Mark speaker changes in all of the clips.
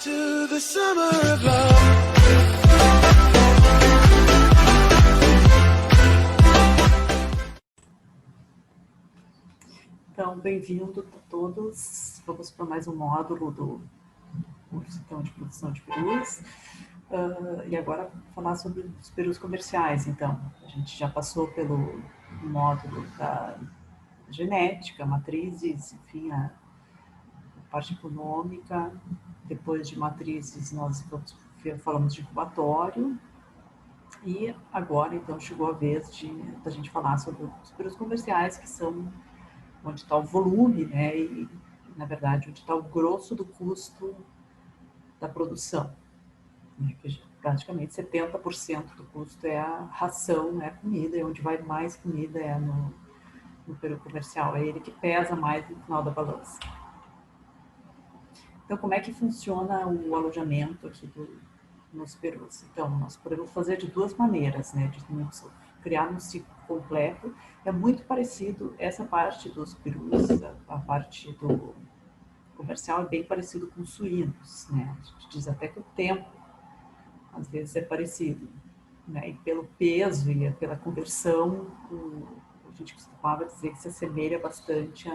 Speaker 1: To the summer of love.
Speaker 2: Então, bem-vindo a todos. Vamos para mais um módulo do curso então, de produção de perus. E agora falar sobre os perus comerciais. Então, a gente já passou pelo módulo da genética, matrizes, enfim, a parte econômica. Depois de matrizes, nós falamos de incubatório. E agora, então, chegou a vez da gente falar sobre os perus comerciais, que são onde está o volume, né, e na verdade onde está o grosso do custo da produção, né, que praticamente 70% do custo é a ração, é a comida, e onde vai mais comida é no peru comercial, é ele que pesa mais no final da balança. Então, como é que funciona o alojamento aqui nos perus? Então, nós podemos fazer de duas maneiras, né, criar um ciclo completo. É muito parecido, essa parte dos perus, a parte do comercial é bem parecido com suínos, né? A gente diz até que o tempo, às vezes, é parecido, né? E pelo peso e pela conversão, a gente costumava dizer que se assemelha bastante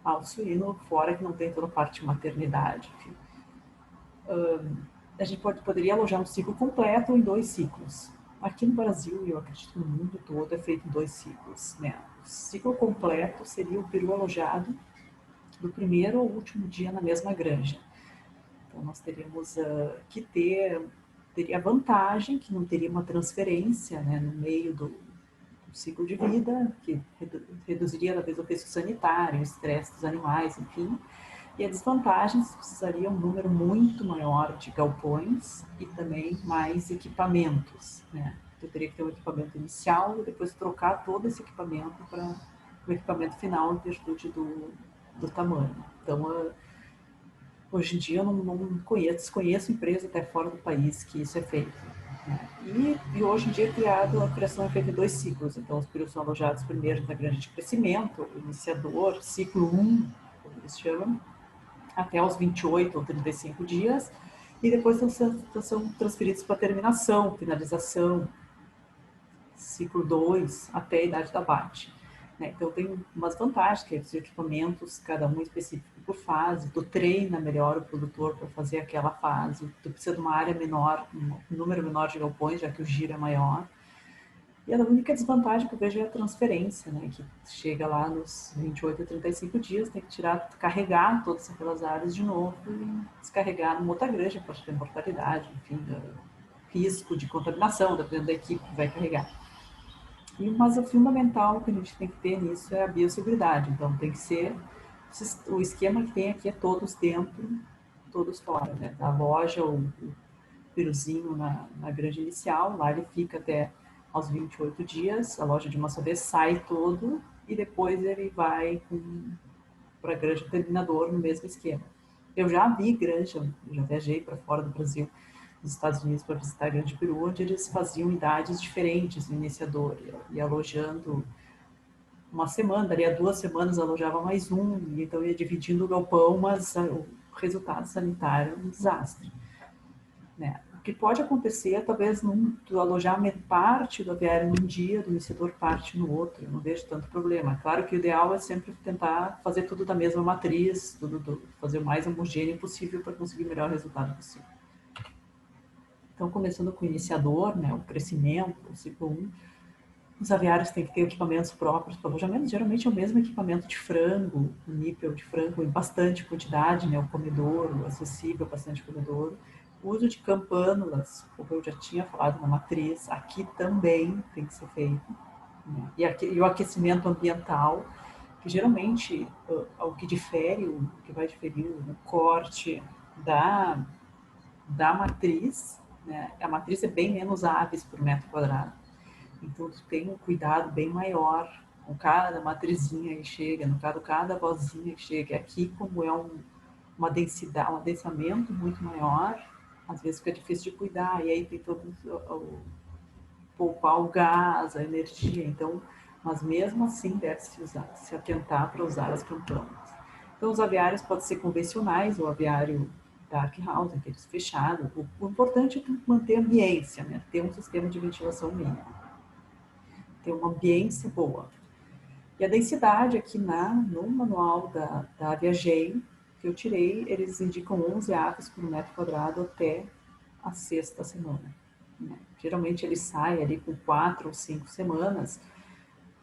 Speaker 2: ao suíno, fora que não tem toda a parte de maternidade, enfim. A gente poderia alojar um ciclo completo ou em 2 ciclos. Aqui no Brasil, e eu acredito no mundo todo, é feito em 2 ciclos, né? O ciclo completo seria o peru alojado do primeiro ao último dia na mesma granja. Então, nós teríamos que teria a vantagem que não teria uma transferência, né, no meio do ciclo de vida, que reduziria talvez o risco sanitário, o estresse dos animais, enfim. E a desvantagem, precisaria um número muito maior de galpões e também mais equipamentos, né? Eu teria que ter um equipamento inicial e depois trocar todo esse equipamento para o equipamento final em virtude do tamanho. Então, hoje em dia eu não desconheço empresa até fora do país que isso é feito. Né? E hoje em dia a criação é feita em 2 ciclos. Então, os perus são alojados primeiro na granja de crescimento, o iniciador, ciclo 1, como eles chamam, até os 28 ou 35 dias, e depois são transferidos para terminação, finalização, ciclo 2, até a idade da abate. Né? Então, tem umas vantagens, que é os equipamentos, cada um específico por fase, tu treina melhor o produtor para fazer aquela fase, tu precisa de uma área menor, um número menor de galpões, já que o giro é maior. E a única desvantagem que eu vejo é a transferência, né? Que chega lá nos 28 a 35 dias, tem que carregar todas aquelas áreas de novo e descarregar numa outra granja, pode ter mortalidade, enfim, risco de contaminação, dependendo da equipe que vai carregar. Mas o fundamental que a gente tem que ter nisso é a biosseguridade. Então, tem que ser o esquema que tem aqui é todos dentro, todos fora, né? Da loja, o peruzinho na granja inicial, lá ele fica até aos 28 dias, a loja de uma só vez sai todo e depois ele vai para a granja terminador no mesmo esquema. Eu já vi granja, já viajei para fora do Brasil, nos Estados Unidos para visitar a granja peru, onde eles faziam idades diferentes no iniciador, e alojando uma semana, daria 2 semanas, alojava mais um, e então ia dividindo o galpão, mas o resultado sanitário é um desastre. Né? O que pode acontecer é talvez tu alojar parte do aviário num dia, do iniciador parte no outro, eu não vejo tanto problema. Claro que o ideal é sempre tentar fazer tudo da mesma matriz, fazer o mais homogêneo possível para conseguir o melhor resultado possível. Então, começando com o iniciador, né, o crescimento, o ciclo 1, os aviários têm que ter equipamentos próprios para alojamento, geralmente é o mesmo equipamento de frango, o níquel de frango em bastante quantidade, né, o comedouro, acessível, bastante comedouro. O uso de campânulas, como eu já tinha falado na matriz, aqui também tem que ser feito. Né? E o aquecimento ambiental, que geralmente o que difere, o que vai diferir o corte da matriz, né? A matriz é bem menos aves por metro quadrado. Então, tu tem um cuidado bem maior com cada matrizinha que chega, no caso, cada vozinha que chega. Aqui, como é uma densidade, um adensamento muito maior, às vezes fica difícil de cuidar, e aí tem todo poupar o gás, a energia, então, mas mesmo assim deve-se se atentar para usar as campanas. Então, os aviários podem ser convencionais, o aviário dark house, aqueles fechados. O importante é manter a ambiência, né? Ter um sistema de ventilação mínimo, ter uma ambiência boa. E a densidade aqui no manual da Viagem, que eu tirei, eles indicam 11 aves por metro quadrado até a sexta semana, né? Geralmente ele sai ali com 4 ou 5 semanas,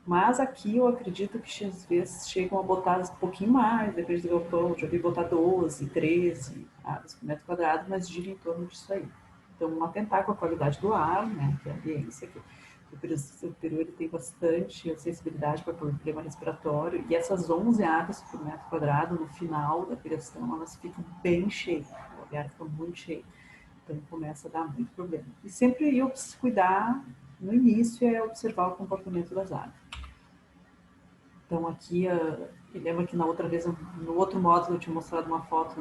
Speaker 2: mas aqui eu acredito que às vezes chegam a botar um pouquinho mais, depende do galpão, já vi botar 12, 13 aves por metro quadrado, mas gira em torno disso aí. Então, atentar com a qualidade do ar, né, que é a ambiência aqui. O peru ele tem bastante sensibilidade para problema respiratório, e essas 11 aves por metro quadrado, no final da criação, elas ficam bem cheias, o aviário fica muito cheio. Então começa a dar muito problema. E sempre eu cuidar, no início, é observar o comportamento das aves. Então aqui, eu lembro que na outra vez, no outro módulo, eu tinha mostrado uma foto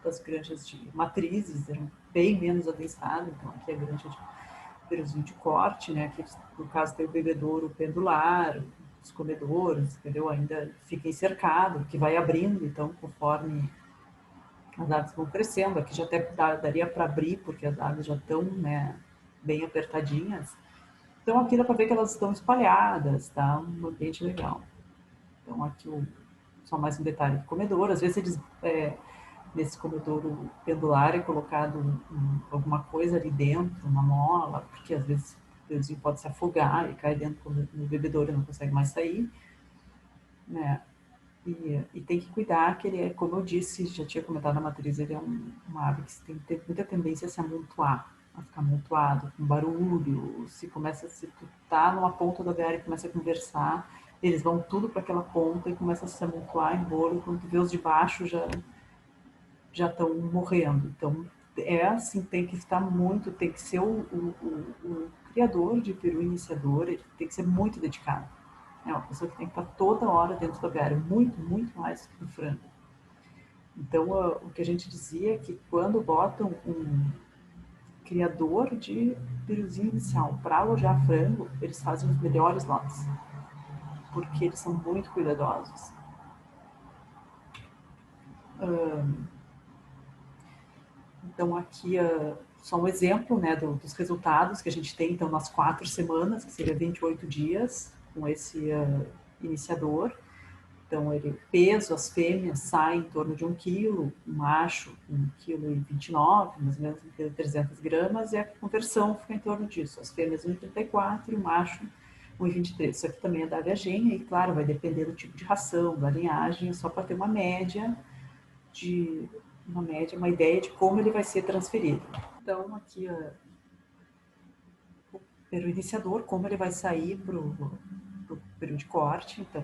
Speaker 2: das granjas de matrizes, eram bem menos adensadas, então aqui é a granja de peruzinho de corte, né? Aqui, no caso, tem o bebedouro pendular, os comedouros, entendeu? Ainda fica encercado, que vai abrindo, então conforme as aves vão crescendo, aqui já até daria para abrir, porque as aves já estão, né, bem apertadinhas. Então aqui dá para ver que elas estão espalhadas, tá? Um ambiente legal. Então aqui só mais um detalhe do comedor, às vezes eles, nesse comedouro pendular é colocado alguma coisa ali dentro, uma mola, porque às vezes o bebêzinho pode se afogar e cair dentro do bebedouro e não consegue mais sair, né? E tem que cuidar que ele é, como eu disse, já tinha comentado na matriz, ele é uma ave que tem muita tendência a se amontoar, a ficar amontoado, com barulho. Se tu tá numa ponta do aviário e começa a conversar, eles vão tudo para aquela ponta e começa a se amontoar em bolo, quando tu vê os de baixo já estão morrendo. Então é assim, tem que estar muito, tem que ser o criador de peru iniciador, ele tem que ser muito dedicado. É uma pessoa que tem que estar toda hora dentro do aviário, muito, muito mais que o frango. Então, o que a gente dizia é que quando botam um criador de peruzinho inicial para alojar frango, eles fazem os melhores lotes, porque eles são muito cuidadosos. Então, aqui só um exemplo, né, dos resultados que a gente tem, então, nas 4 semanas, que seria 28 dias, com esse iniciador. Então, peso, as fêmeas saem em torno de 1 quilo, o macho 1,29 kg, mais ou menos 1,3 kg, e a conversão fica em torno disso. As fêmeas 1,34 kg e o macho 1,23 kg. Isso aqui também é da viagem, e claro, vai depender do tipo de ração, da linhagem, só para ter uma média, uma ideia de como ele vai ser transferido. Então, aqui o peru iniciador, como ele vai sair para o período de corte. Então,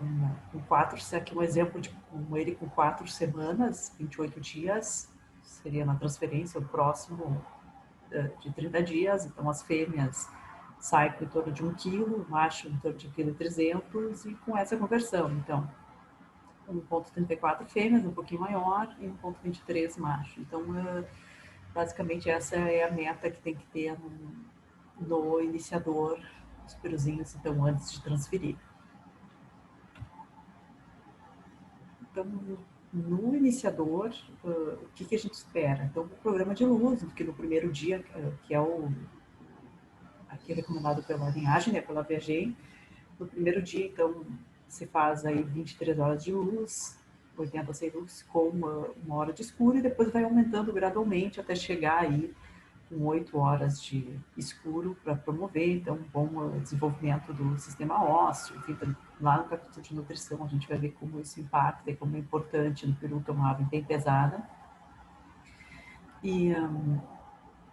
Speaker 2: aqui um exemplo de ele com 4 semanas, 28 dias, seria na transferência, o próximo de 30 dias. Então, as fêmeas saem com em torno de 1 quilo, o macho em torno de 1,3 kg, e com essa conversão. Então, 1,34 fêmeas, um pouquinho maior, e 1,23 macho. Então, basicamente, essa é a meta que tem que ter no iniciador dos peruzinhos, então, antes de transferir. Então, no iniciador, o que a gente espera? Então, o programa de luz, que no primeiro dia, que é aqui é recomendado pela linhagem, né, pela Viagem, no primeiro dia, então, se faz aí 23 horas de luz, 80 sem luz, com uma hora de escuro, e depois vai aumentando gradualmente até chegar aí com 8 horas de escuro para promover, então, um bom desenvolvimento do sistema ósseo. Enfim, lá no capítulo de nutrição a gente vai ver como isso impacta e como é importante no peru tomar água bem pesada. E,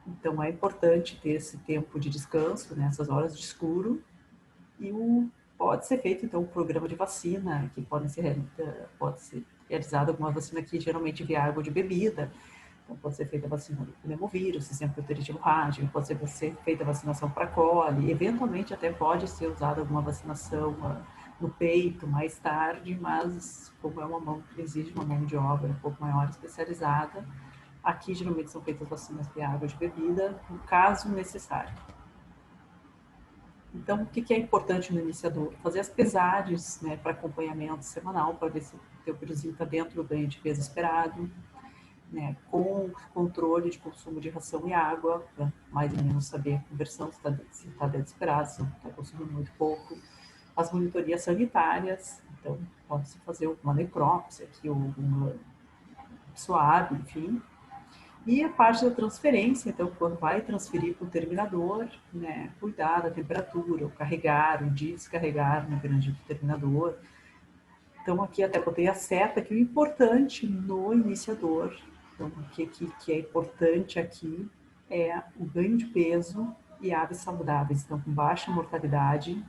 Speaker 2: então, é importante ter esse tempo de descanso, né, essas horas de escuro, e pode ser feito, então, um programa de vacina, que pode ser realizada alguma vacina que geralmente via água de bebida. Então, pode ser feita a vacina do pneumovírus, sistema protetor hemorrágico, pode ser feita a vacinação para coli, eventualmente até pode ser usada alguma vacinação no peito mais tarde, mas como é uma mão que exige uma mão de obra um pouco maior especializada, aqui geralmente são feitas vacinas de água de bebida, no caso necessário. Então, o que é importante no iniciador? Fazer as pesagens, né, para acompanhamento semanal, para ver se o teu peruzinho está dentro do ganho de peso esperado. né, com controle de consumo de ração e água, para mais ou menos saber a conversão, se está desesperado, se está consumindo muito pouco. As monitorias sanitárias, então pode-se fazer uma necrópsia aqui, ou uma suave, enfim. E a parte da transferência, então, quando vai transferir para o terminador, né, cuidar da temperatura, o carregar, o descarregar no grande do terminador. Então, aqui até botei a seta, que o importante no iniciador, então, o que é importante aqui é o ganho de peso e aves saudáveis, então, com baixa mortalidade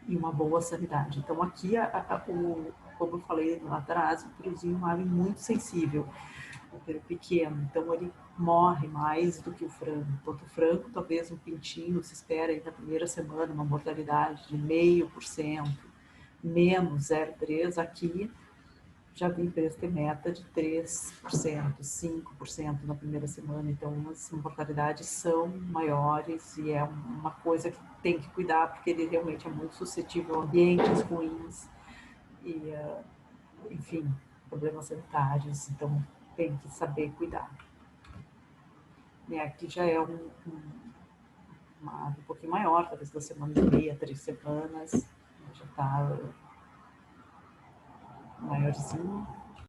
Speaker 2: e uma boa sanidade. Então, aqui, como eu falei lá atrás, o peruzinho é uma ave muito sensível, o peru pequeno, então ele morre mais do que o frango. Enquanto o frango, talvez um pintinho, se espera aí na primeira semana uma mortalidade de 0,5%, menos 0,3%, aqui já vi empresa ter meta de 3%, 5% na primeira semana, então as mortalidades são maiores e é uma coisa que tem que cuidar, porque ele realmente é muito suscetível a ambientes ruins e, enfim, problemas sanitários, então tem que saber cuidar. E aqui já é uma ave um pouquinho maior, talvez 2,5 semanas, 3 semanas, já está maiorzinho.